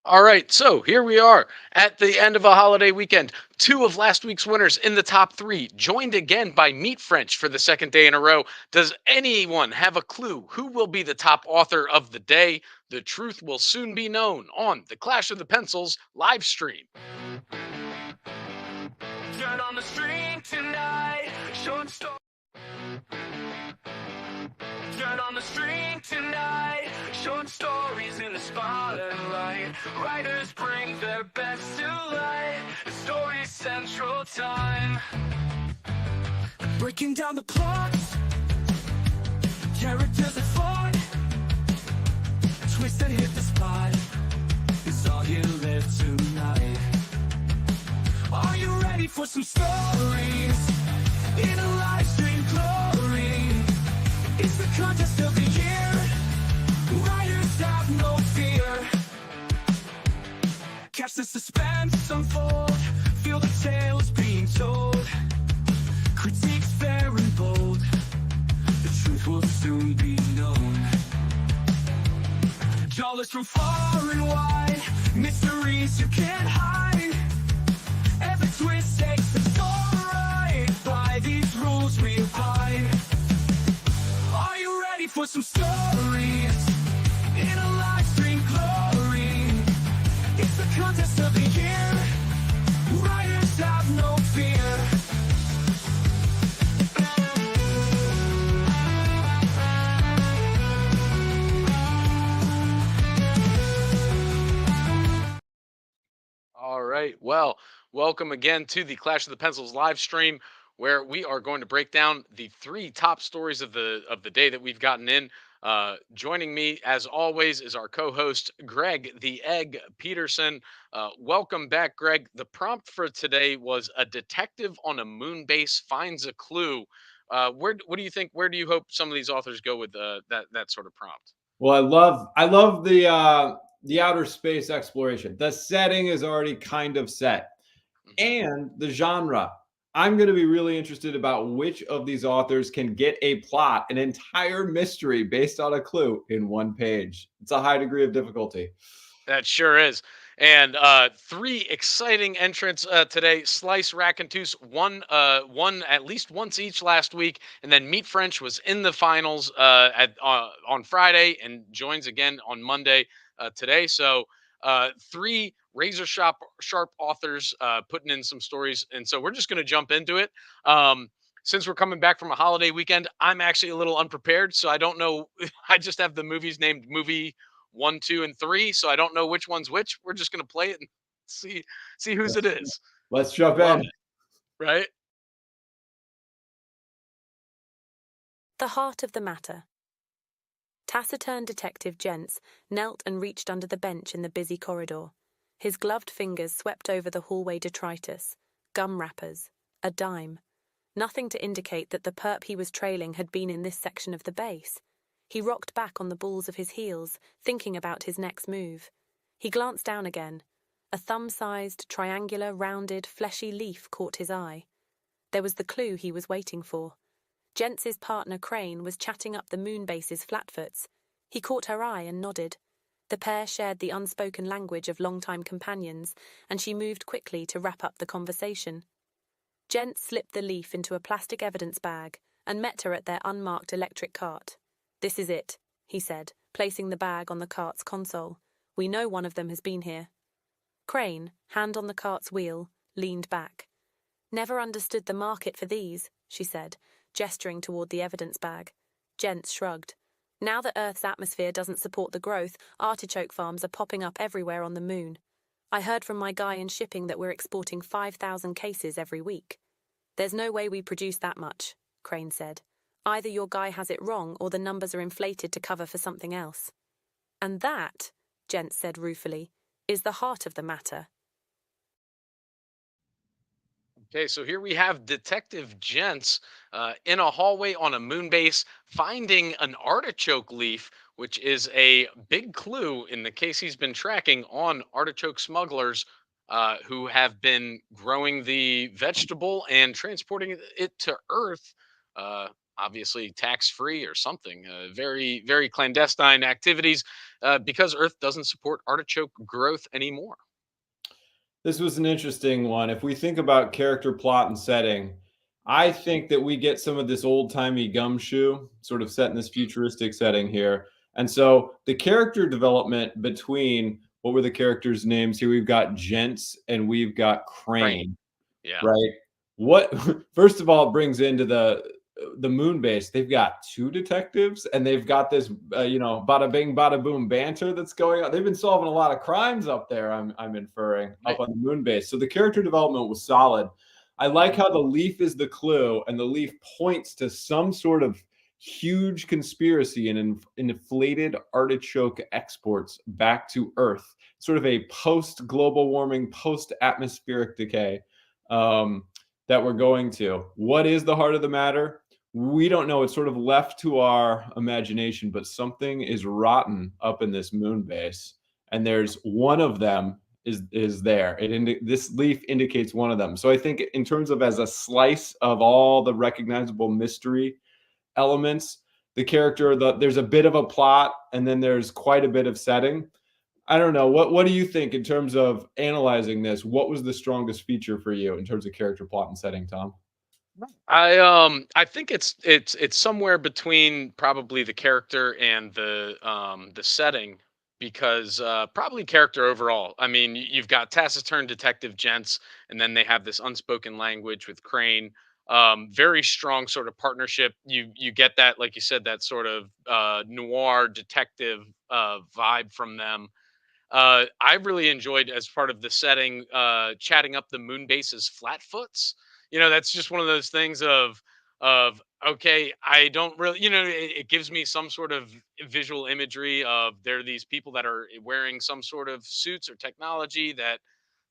All right, so here we are at the end of a holiday weekend. Two of last week's winners in the top three, joined again by Meat French for the second day in a row. Does anyone have a clue who will be the top author of the day? The truth will soon be known on the Clash of the Pencils live stream. Turn on the stream tonight. Short story. Turn on the stream tonight. Short stories in the spotlight. Writers bring their best to light. The story central time. Breaking down the plots. Characters that fought. Twist that hit the spot. It's all you live tonight. Are you ready for some stories? In a live stream glory. It's the contest of the year. Writers have no fear. Catch the suspense unfold. Feel the tales being told. Critiques fair and bold. The truth will soon be known. Jawless from far and wide. Mysteries you can't hide. Every twist takes the story right. By these rules we abide. Are you ready for some stories? In a live stream glory. It's the contest of the year. Writers have no fear. All right. Well, welcome again to the Clash of the Pencils live stream, where we are going to break down the three top stories of the day that we've gotten in. Joining me, as always, is our co-host Greg the Egg Peterson. Welcome back, Greg. The prompt for today was a detective on a moon base finds a clue. What do you think? Where do you hope some of these authors go with that sort of prompt? Well, I love the outer space exploration. The setting is already kind of set, Mhm. and the genre. I'm going to be really interested about which of these authors can get a plot, an entire mystery based on a clue in one page. It's a high degree of difficulty. That sure is. And three exciting entrants today. Slice, Rack, and Toos won at least once each last week, and then Meat French was in the finals on Friday and joins again on Monday today. So three razor sharp authors putting in some stories, and so we're just going to jump into it. Since we're coming back from a holiday weekend, I'm actually a little unprepared, so I don't know. I just have the movies named movie one, two, and three. So I don't know which one's which. We're just gonna play it and see whose it Let's, is. let's jump Love in. it, right? The heart of the matter. Taciturn Detective Gents knelt and reached under the bench in the busy corridor. His gloved fingers swept over the hallway detritus, gum wrappers, a dime. Nothing to indicate that the perp he was trailing had been in this section of the base. He rocked back on the balls of his heels, thinking about his next move. He glanced down again. A thumb-sized, triangular, rounded, fleshy leaf caught his eye. There was the clue he was waiting for. Jents's partner Crane was chatting up the moon base's flatfoots. He caught her eye and nodded. The pair shared the unspoken language of longtime companions, and she moved quickly to wrap up the conversation. Jents slipped the leaf into a plastic evidence bag and met her at their unmarked electric cart. "This is it," he said, placing the bag on the cart's console. "We know one of them has been here." Crane, hand on the cart's wheel, leaned back. "Never understood the market for these," she said, gesturing toward the evidence bag. Gents shrugged. "Now that Earth's atmosphere doesn't support the growth, artichoke farms are popping up everywhere on the moon. I heard from my guy in shipping that we're exporting 5,000 cases every week." "There's no way we produce that much," Crane said. "Either your guy has it wrong or the numbers are inflated to cover for something else." "And that," Gents said ruefully, "is the heart of the matter." Okay, so here we have Detective Gents in a hallway on a moon base finding an artichoke leaf, which is a big clue in the case he's been tracking on artichoke smugglers who have been growing the vegetable and transporting it to Earth. Uh, obviously tax free or something. Very, very clandestine activities because Earth doesn't support artichoke growth anymore. This was an interesting one. If we think about character, plot, and setting, I think that we get some of this old-timey gumshoe sort of set in this futuristic setting here. And so the character development between what were the characters' names here? We've got Gents and we've got Crane. Crane, Yeah. right? What first of all it brings into the moon base, they've got two detectives and they've got this bada bing bada boom banter that's going on. They've been solving a lot of crimes up there, I'm inferring, Right. up on the moon base. So the character development was solid. I like how the leaf is the clue and the leaf points to some sort of huge conspiracy and inflated artichoke exports back to Earth, sort of a post global warming, post atmospheric decay that we're going to. What is the heart of the matter? We don't know. It's sort of left to our imagination, but something is rotten up in this moon base, and there's one of them is there. This leaf indicates one of them. So I think in terms of as a slice of all the recognizable mystery elements, the character, there's a bit of a plot, and then there's quite a bit of setting. I don't know. What do you think in terms of analyzing this? What was the strongest feature for you in terms of character, plot, and setting, Tom? I think it's somewhere between probably the character and the setting because probably character overall. I mean, you've got taciturn detective Gents, and then they have this unspoken language with Crane. Very strong sort of partnership. You get that, like you said, that sort of noir detective vibe from them. I really enjoyed as part of the setting, chatting up the moon base's flatfoots. That's just one of those things of okay, I don't really, it gives me some sort of visual imagery of there are these people that are wearing some sort of suits or technology that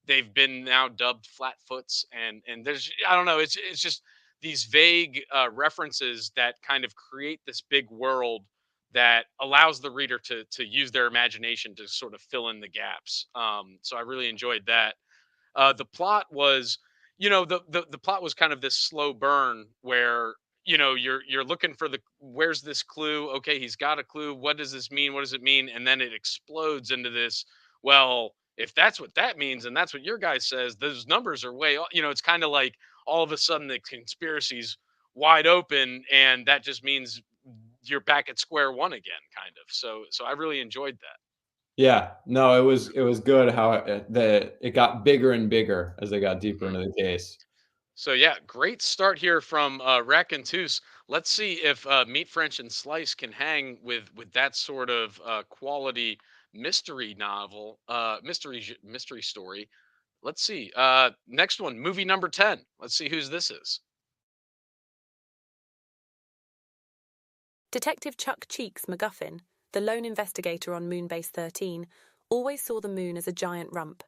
they've been now dubbed flatfoots, and there's I don't know, it's just these vague references that kind of create this big world that allows the reader to use their imagination to sort of fill in the gaps. So I really enjoyed that. The plot was, the plot was kind of this slow burn where you're looking for the where's this clue? Okay, he's got a clue. What does this mean? What does it mean? And then it explodes into this. Well, if that's what that means, and that's what your guy says, those numbers are way. It's kind of like all of a sudden the conspiracy's wide open, and that just means you're back at square one again, kind of. So I really enjoyed that. Yeah, no, it was good how it got bigger and bigger as they got deeper Mhm. into the case. So yeah, great start here from Rack and Toos. Let's see if Meat French and Slice can hang with that sort of quality mystery novel, mystery story. Let's see. Next one, movie number 10. Let's see whose this is. Detective Chuck Cheeks MacGuffin, the lone investigator on Moonbase 13, always saw the moon as a giant rump.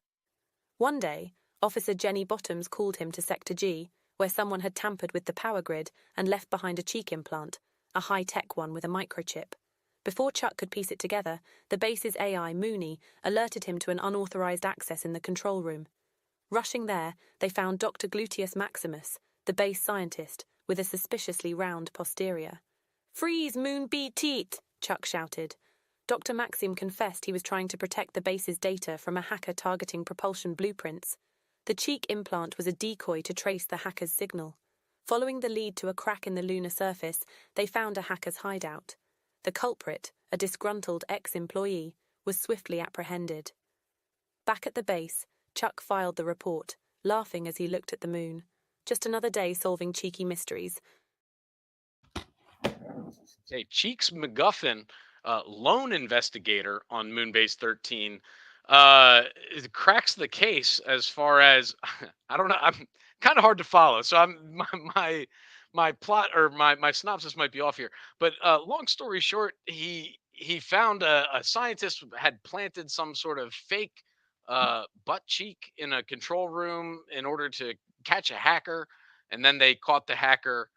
One day, Officer Jenny Bottoms called him to Sector G, where someone had tampered with the power grid and left behind a cheek implant, a high-tech one with a microchip. Before Chuck could piece it together, the base's AI, Mooney, alerted him to an unauthorized access in the control room. Rushing there, they found Dr. Gluteus Maximus, the base scientist, with a suspiciously round posterior. "Freeze, Moon teeth!" Chuck shouted. Dr. Maxim confessed he was trying to protect the base's data from a hacker targeting propulsion blueprints. The cheek implant was a decoy to trace the hacker's signal. Following the lead to a crack in the lunar surface, they found a hacker's hideout. The culprit, a disgruntled ex-employee, was swiftly apprehended. Back at the base, Chuck filed the report, laughing as he looked at the moon. Just another day solving cheeky mysteries. Hey, Cheeks MacGuffin, lone investigator on Moonbase 13, it cracks the case as far as I don't know. I'm kind of hard to follow, so I'm my plot or my synopsis might be off here. But long story short, he found a scientist had planted some sort of fake butt cheek in a control room in order to catch a hacker, and then they caught the hacker,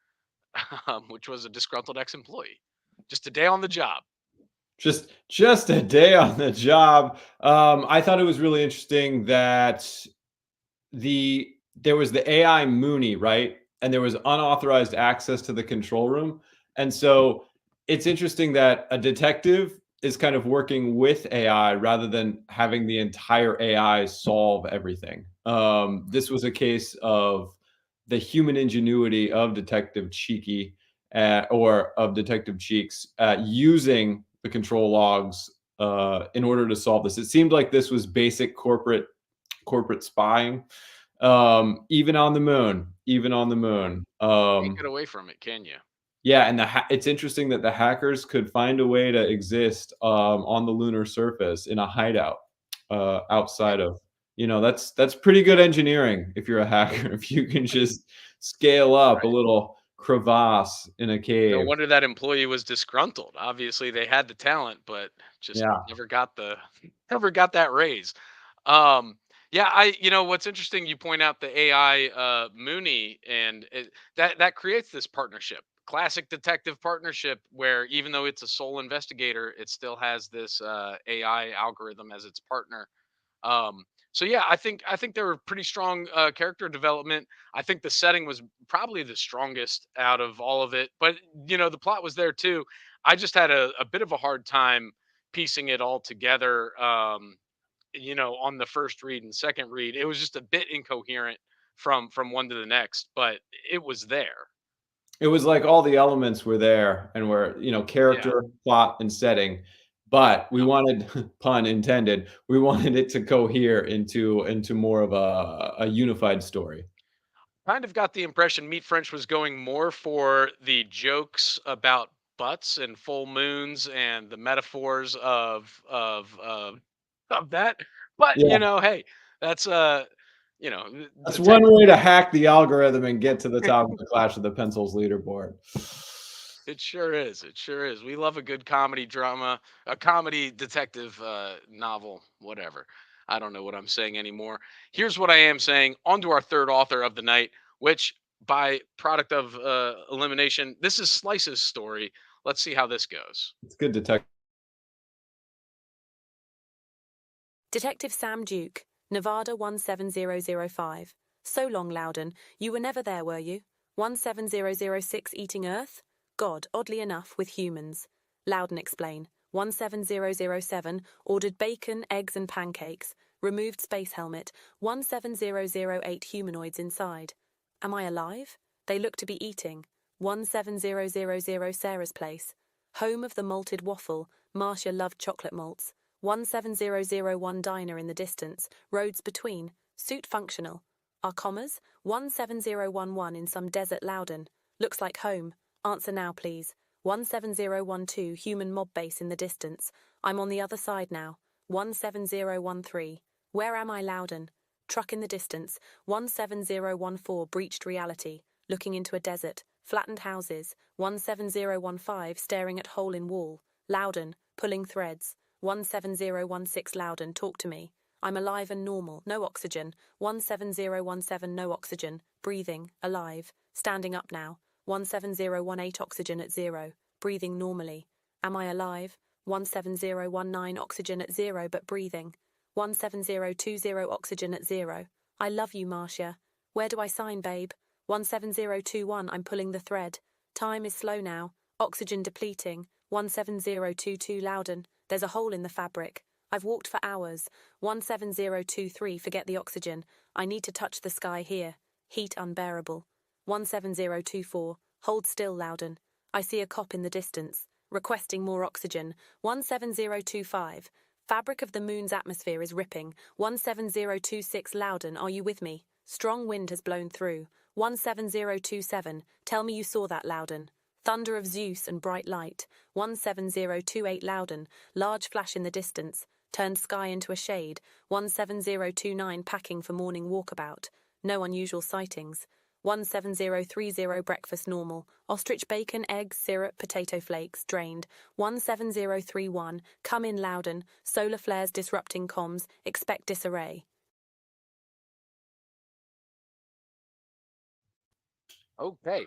which was a disgruntled ex-employee. Just a day on the job. Just a day on the job. I thought it was really interesting that there was the AI Mooney, right? And there was unauthorized access to the control room. And so it's interesting that a detective is kind of working with AI rather than having the entire AI solve everything. This was a case of the human ingenuity of Detective Cheeky, or of Detective Cheeks, using the control logs in order to solve this. It seemed like this was basic corporate spying, even on the moon, even on the moon. Can't get away from it, can you? Yeah, and it's interesting that the hackers could find a way to exist, on the lunar surface in a hideout, outside of, that's pretty good engineering if you're a hacker. If you can just scale up a Right. little crevasse in a No cave. wonder that employee was disgruntled. Obviously, they had the talent, but just Yeah. never got the never got that raise. Um, yeah, what's interesting, you point out the AI Mooney, and that creates this partnership, classic detective partnership, where even though it's a sole investigator, it still has this AI algorithm as its partner. Um, so yeah, I think they were pretty strong character development. I think the setting was probably the strongest out of all of it, but the plot was there too. I just had a bit of a hard time piecing it all together. On the first read and second read, it was just a bit incoherent from one to the next, but it was there. It was like all the elements were there and were, Yeah. character, plot, and setting, but we Yep. wanted, pun intended, we wanted it to cohere into more of a unified story. Kind of got the impression Meat French was going more for the jokes about butts and full moons and the metaphors of that. But Yeah. hey, that's That's one detective. way to hack the algorithm and get to the top of the Clash of the Pencils leaderboard. It sure is. It sure is. We love a good comedy drama, a comedy detective novel, whatever. I don't know what I'm saying anymore. Here's what I am saying. On to our third author of the night, which by product of elimination, this is Slice's story. Let's see how this goes. It's good detective. Detective Sam Duke, Nevada 17005. So long, Loudon. You were never there, were you? 17006 eating Earth? God, oddly enough, with humans. Loudon explain. 17007 ordered bacon, eggs, and pancakes. Removed space helmet. 17008 humanoids inside. Am I alive? They look to be eating. 17000 Sarah's place. Home of the malted waffle. Marcia loved chocolate malts. 17001 diner in the distance, roads between, suit functional. Are commas? 17011 in some desert Loudon. Looks like home. Answer now, please. 17012 human mob base in the distance. I'm on the other side now. 17013. Where am I, Loudon? Truck in the distance. 17014 breached reality. Looking into a desert. Flattened houses. 17015 staring at hole in wall. Loudon. Pulling threads. 17016 Loudon, talk to me. I'm alive and normal, no oxygen. 17017 no oxygen, breathing, alive, standing up now. 17018 oxygen at 0, breathing normally. Am I alive? 17019 oxygen at 0 but breathing. 17020 oxygen at 0. I love you, Marcia. Where do I sign, babe? 17021 I'm pulling the thread. Time is slow now. Oxygen depleting. 17022 Loudon. There's a hole in the fabric. I've walked for hours. 17023 forget the oxygen. I need to touch the sky here. Heat unbearable. 17024 hold still, Loudon. I see a cop in the distance. Requesting more oxygen. 17025 fabric of the moon's atmosphere is ripping. 17026 Loudon, are you with me? Strong wind has blown through. 17027 tell me you saw that, Loudon. Thunder of Zeus and bright light. 17028 Loudon, large flash in the distance. Turned sky into a shade. 17029 packing for morning walkabout. No unusual sightings. 17030 breakfast normal. Ostrich bacon, eggs, syrup, potato flakes, drained. 17031 come in, Loudon. Solar flares disrupting comms. Expect disarray. Okay.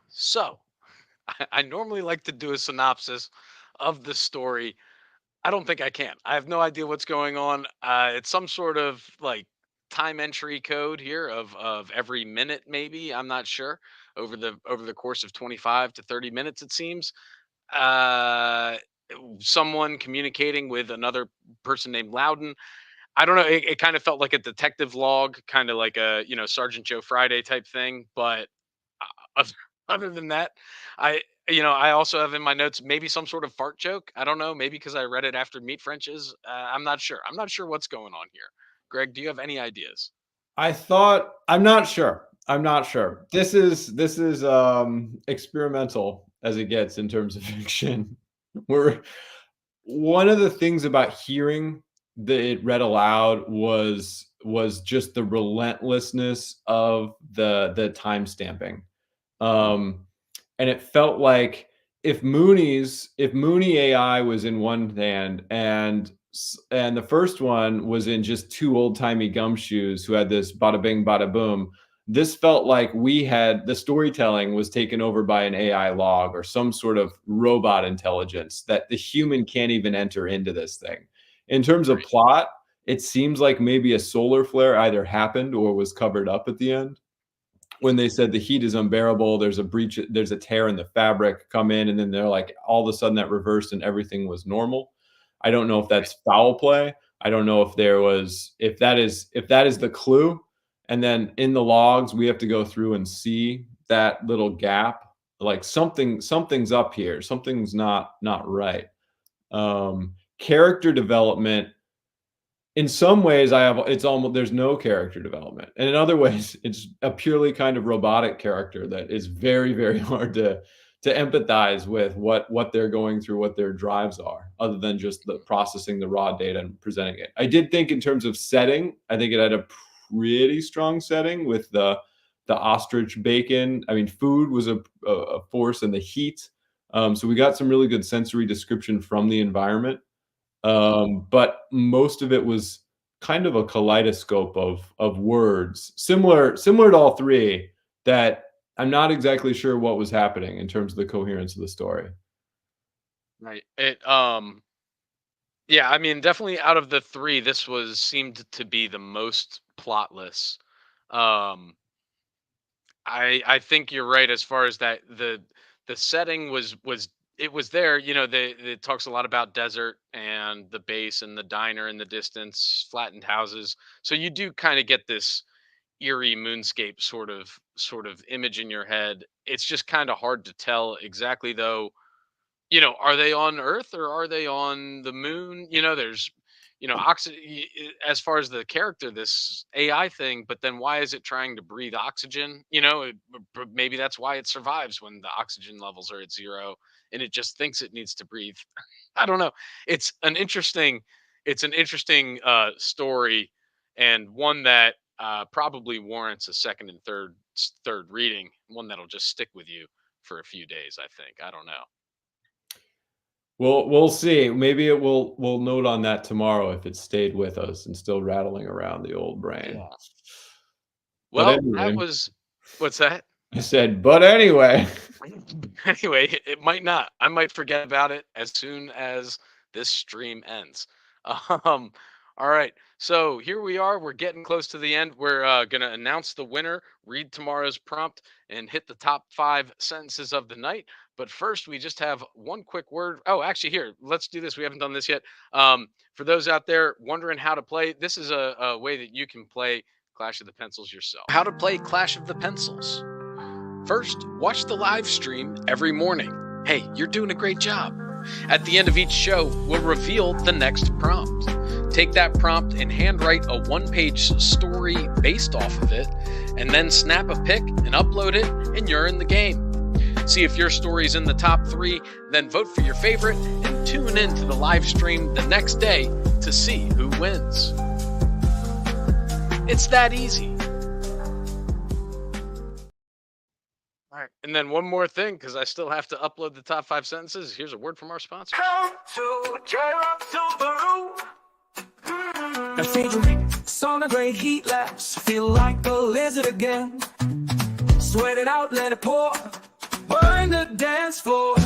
So I normally like to do a synopsis of the story. I don't think I can. I have no idea what's going on. It's some sort of like time entry code here of every minute, maybe, I'm not sure, over the course of 25 to 30 minutes, it seems. Uh, Someone communicating with another person named Loudon. I don't know. It kind of felt like a detective log, kind of like a Sergeant Joe Friday type thing. But other, other than that, I also have in my notes maybe some sort of fart joke. I don't know. Maybe because I read it after Meat French's. I'm not sure. I'm not sure what's going on here. Greg, do you have any ideas? I'm not sure. I'm not sure. This is experimental as it gets in terms of fiction. We're One of the things about hearing that it read aloud was just the relentlessness of the time stamping. And it felt like if Mooney AI was in one hand and the first one was in just two old-timey gumshoes who had this bada bing bada boom, this felt like the storytelling was taken over by an AI log or some sort of robot intelligence that the human can't even enter into this thing. In terms of plot, it seems like maybe a solar flare either happened or was covered up at the end when they said the heat is unbearable, there's a tear in the fabric, come in, and then they're like, all of a sudden that reversed and everything was normal. I don't know if that's foul play. I don't know if that is the clue. And then in the logs, we have to go through and see that little gap. Like something's up here. Something's not right. Character development. In some ways, there's no character development, and in other ways, it's a purely kind of robotic character that is very, very hard to empathize with what they're going through, what their drives are, other than just processing the raw data and presenting it. I did think in terms of setting, I think it had a pretty strong setting with the ostrich bacon. I mean, food was a force, and the heat. So we got some really good sensory description from the environment. But most of it was kind of a kaleidoscope of words, similar to all three, that I'm not exactly sure what was happening in terms of the coherence of the story. Right. Yeah, I mean, definitely out of the three, this seemed to be the most plotless. I think you're right as far as that the setting was it was there. It talks a lot about desert and the base and the diner in the distance, flattened houses. So you do kind of get this eerie moonscape sort of image in your head. It's just kind of hard to tell exactly, though. Are they on Earth or are they on the moon? There's as far as the character, this AI thing, but then why is it trying to breathe oxygen? Maybe that's why it survives when the oxygen levels are at zero and it just thinks it needs to breathe. I don't know. It's an interesting story, and one that probably warrants a second and third reading, one that'll just stick with you for a few days, I think. I don't know. We'll see. Maybe we'll note on that tomorrow if it stayed with us and still rattling around the old brain. Yeah. Well, what's that? I said, but anyway. Anyway, it might not. I might forget about it as soon as this stream ends. All right. So here we are. We're getting close to the end. We're going to announce the winner, read tomorrow's prompt, and hit the top 5 sentences of the night. But first, we just have one quick word. Oh, actually, here, let's do this. We haven't done this yet. For those out there wondering how to play, this is a way that you can play Clash of the Pencils yourself. How to play Clash of the Pencils. First, watch the live stream every morning. Hey, you're doing a great job. At the end of each show, we'll reveal the next prompt. Take that prompt and handwrite a one-page story based off of it, and then snap a pic and upload it, and you're in the game. See if your story's in the top 3, then vote for your favorite, and tune in to the live stream the next day to see who wins. It's that easy. All right, and then one more thing, because I still have to upload the top 5 sentences. Here's a word from our sponsor. Come to J-Rock Subaru. It's on a great heat lapse. Feel like a lizard again. Sweat it out, let it pour. Burn the dance floor.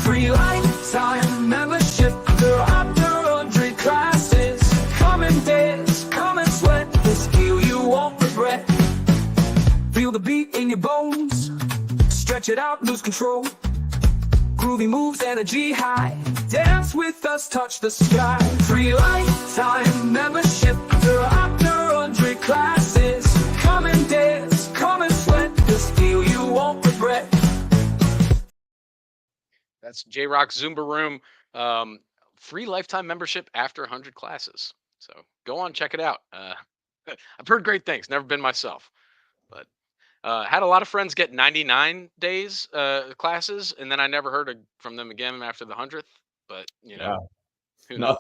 Free lifetime membership. There are 100 classes. Come and dance, come and sweat. Let's heal you stretch it out, lose control. Groovy moves, energy high. Dance with us, touch the sky. Free lifetime membership after 100 classes. Come and dance, come and sweat. This feel you won't regret. That's J-Rock Zumba Room. Free lifetime membership after 100 classes. So go on, check it out. I've heard great things. Never been myself, but had a lot of friends get 99 days classes, and then I never heard from them again after the 100th. But you know, who knows?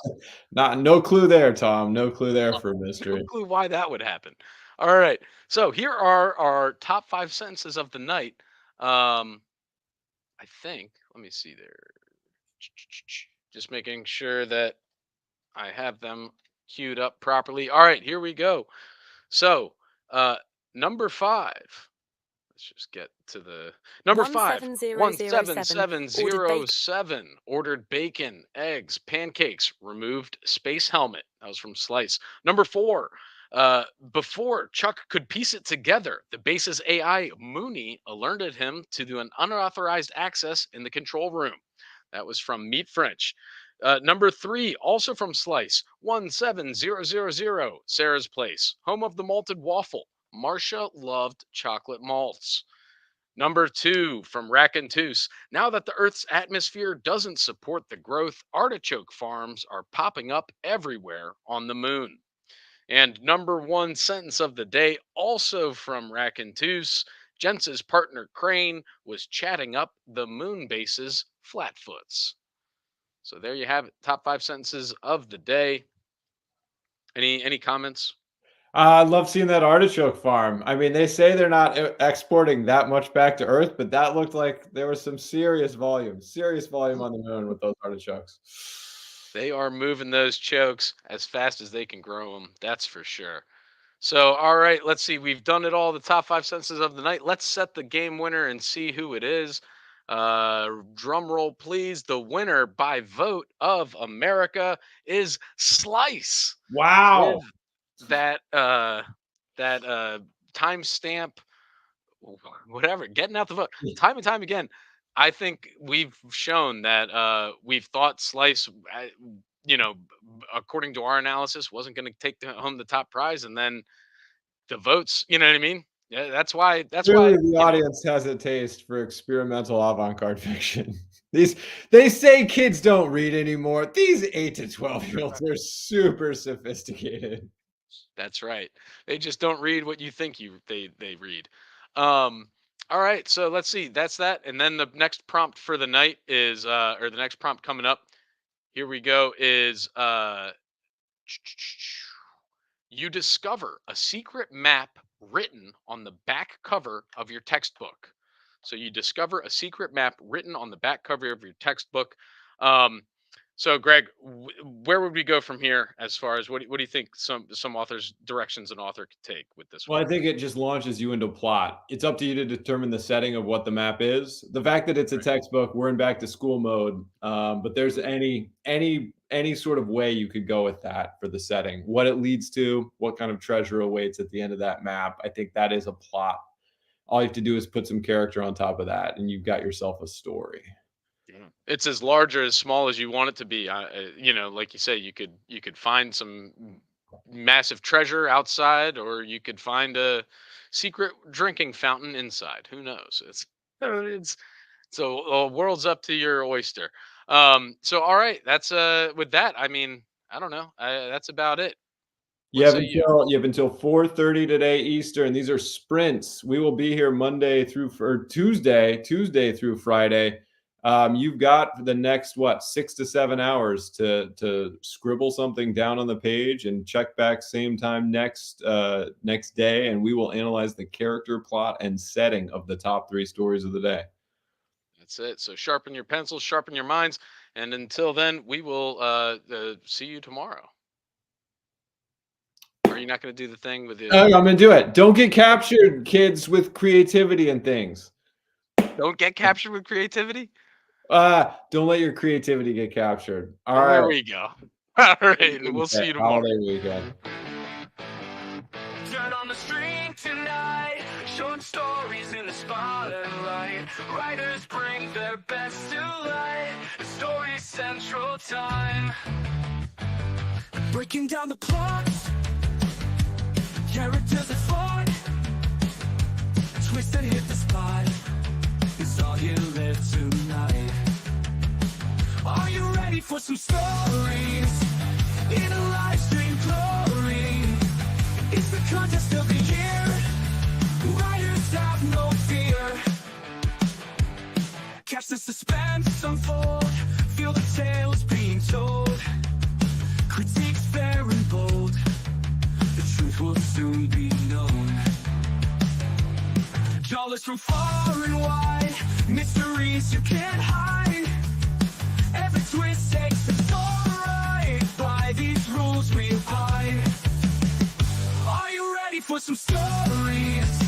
No clue there, Tom. No clue there for mystery. No clue why that would happen. All right, so here are our top 5 sentences of the night. I think. Let me see there. Just making sure that I have them queued up properly. All right, here we go. So, number 5. Let's just get to the number 5. 17707 ordered bacon, eggs, pancakes, removed space helmet. That was from Slice. Number 4. Before Chuck could piece it together, the base's AI Mooney alerted him to do an unauthorized access in the control room. That was from Meat French. Number 3, also from Slice, 17000, Sarah's Place, home of the malted waffle. Marcia loved chocolate malts. Number 2, from Racontus, now that the Earth's atmosphere doesn't support the growth, artichoke farms are popping up everywhere on the moon. And number 1 sentence of the day, also from Racontus, Jentz's partner Crane was chatting up the moon base's flatfoots. So there you have it. Top 5 sentences of the day. Any comments? I love seeing that artichoke farm. I mean, they say they're not exporting that much back to Earth, but that looked like there was some serious volume on the moon with those artichokes. They are moving those chokes as fast as they can grow them. That's for sure. So, all right, let's see. We've done it all. The top 5 sentences of the night. Let's set the game winner and see who it is. Drum roll, please. The winner by vote of America is Slice. Wow. That timestamp, whatever, getting out the vote time and time again. I think we've shown that we've thought Slice, according to our analysis, wasn't going to take home the top prize, and then the votes. You know what I mean? Yeah, that's why. Clearly the audience has a taste for experimental avant-garde fiction. They say kids don't read anymore. These 8 to 12-year-olds are super sophisticated. That's right. They just don't read what you think they read. All right, so let's see. That's that. And then the next prompt for the night is or the next prompt coming up. Here we go is you discover a secret map written on the back cover of your textbook. So you discover a secret map written on the back cover of your textbook. So, Greg, where would we go from here as far as what do you think some authors' directions an author could take with this one? Well, I think it just launches you into plot. It's up to you to determine the setting of what the map is. The fact that it's a textbook, we're in back to school mode, but there's any sort of way you could go with that for the setting. What it leads to, what kind of treasure awaits at the end of that map. I think that is a plot. All you have to do is put some character on top of that, and you've got yourself a story. It's as large or as small as you want it to be. Like you say, you could find some massive treasure outside, or you could find a secret drinking fountain inside. Who knows? It's a world's up to your oyster. So all right, that's with that. I mean, I don't know. That's about it. You have until 4:30 today Eastern. These are sprints. We will be here Tuesday through Friday. You've got the next 6 to 7 hours to scribble something down on the page and check back same time next day, and we will analyze the character, plot, and setting of the top 3 stories of the day. That's it. So sharpen your pencils, sharpen your minds, and until then, we will see you tomorrow. Are you not going to do the thing with the? I'm going to do it. Don't get captured, kids, with creativity and things. Don't get captured with creativity? Don't let your creativity get captured. All right. There we go. All right. We'll see you tomorrow. Holiday weekend. Turn on the string tonight. stories in the spotlight. Writers bring their best to light. The Story Central Time. Breaking down the plot, characters that fought, twists that hit the spot. It's all here live tonight. Are you ready for some stories in a live stream glory? It's the contest of the year. Writers have no fear. Catch the suspense unfold. Feel the tales being told. Critiques fair and bold. The truth will soon be known. Dollars from far and wide. Mysteries you can't hide. Every twist takes its all right. By these rules we abide. Are you ready for some stories